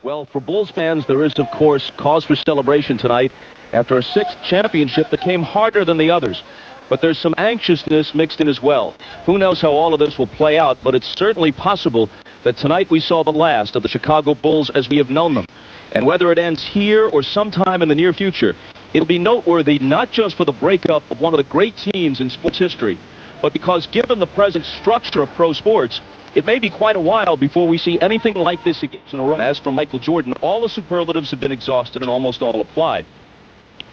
Well, for Bulls fans, there is, of course, cause for celebration tonight after a sixth championship that came harder than the others. But there's some anxiousness mixed in as well. Who knows how all of this will play out, but it's certainly possible that tonight we saw the last of the Chicago Bulls as we have known them. And whether it ends here or sometime in the near future, it'll be noteworthy not just for the breakup of one of the great teams in sports history, but because given the present structure of pro sports, it may be quite a while before we see anything like this again in a row. As for Michael Jordan, all the superlatives have been exhausted and almost all applied.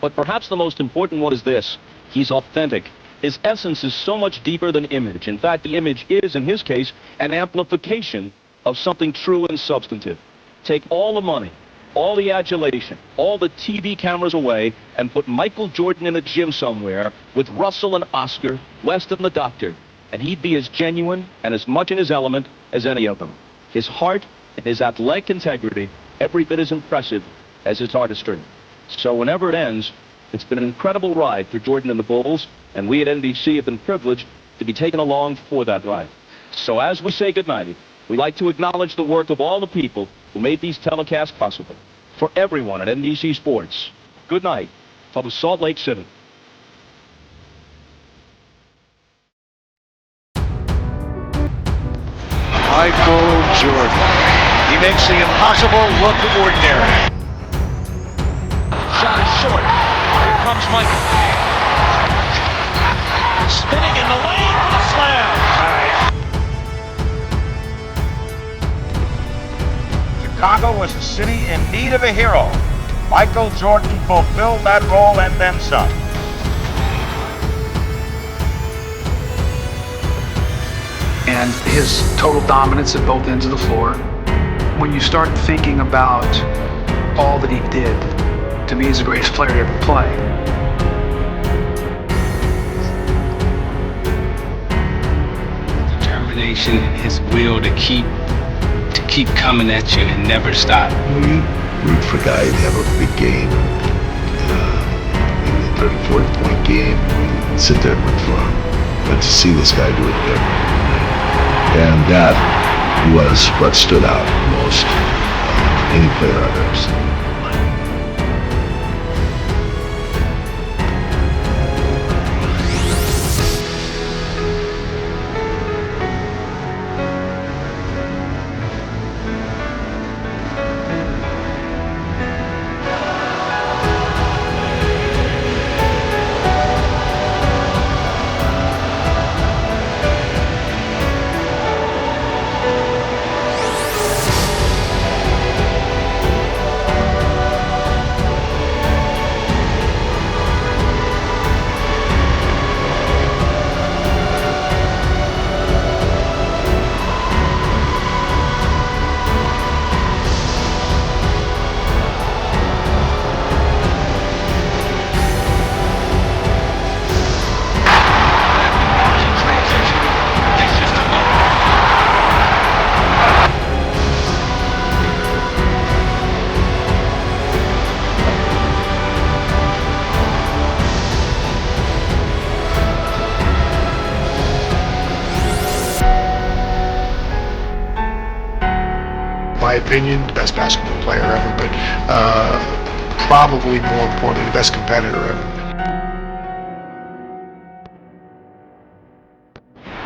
But perhaps the most important one is this. He's authentic. His essence is so much deeper than image. In fact, the image is, in his case, an amplification of something true and substantive. Take all the money, all the adulation, all the TV cameras away, and put Michael Jordan in a gym somewhere with Russell and Oscar, West and the Doctor, and he'd be as genuine and as much in his element as any of them. His heart and his athletic integrity, every bit as impressive as his artistry. So whenever it ends, it's been an incredible ride for Jordan and the Bulls, and we at NBC have been privileged to be taken along for that ride. So as we say goodnight, we'd like to acknowledge the work of all the people who made these telecasts possible. For everyone at NBC Sports, good night from Salt Lake City. Michael Jordan. He makes the impossible look ordinary. Shot is short. Here comes Michael. Spinning in the lane for the slam. Chicago was a city in need of a hero. Michael Jordan fulfilled that role and then some. And his total dominance at both ends of the floor. When you start thinking about all that he did, to me, he's the greatest player to ever play. Determination, his will to keep coming at you and never stop. You root for a guy to have a big game, maybe a 30, 40-point game, you sit there and root for him. But to see this guy do it every night, and that was what stood out most of any player I've ever seen. My opinion, the best basketball player ever, but probably more importantly, the best competitor ever.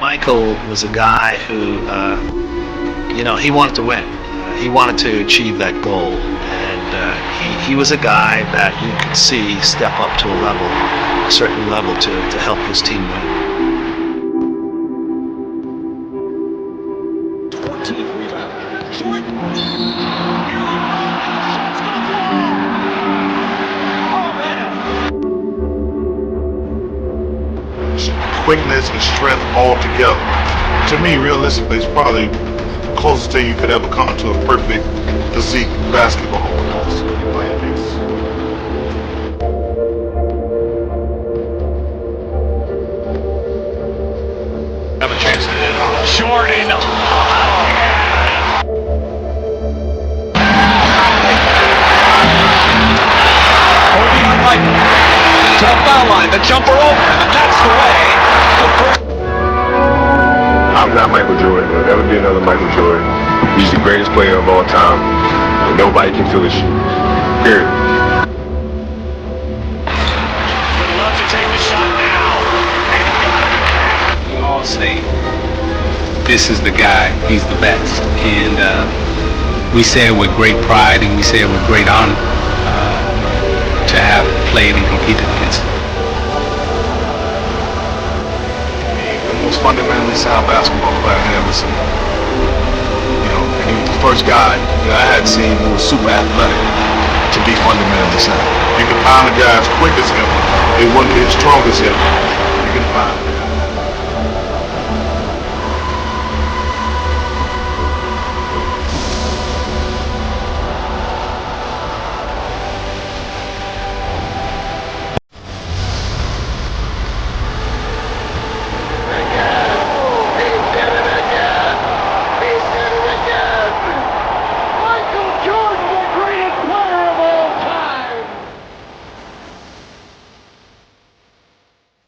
Michael was a guy who, he wanted to win. He wanted to achieve that goal, and he was a guy that you could see step up to a certain level to help his team win. Quickness and strength all together. To me, realistically, it's probably the closest thing you could ever come to a perfect physique basketball. Have a chance to hit it. Jordan. Holding on Michael. To the foul line, the jumper over, and that's the way. I'm not Michael Jordan. There'll never be another Michael Jordan. He's the greatest player of all time. nobody can feel his shoe. Period. Would love to take the shot now. We all say, this is the guy, he's the best. And we say it with great pride and we say it with great honor to have played and competed against him. The most fundamentally sound basketball player I ever seen. You know, he was the first guy I had seen who was super athletic to be fundamentally sound. You can find a guy as quick as him. It wasn't as strong as him. You can find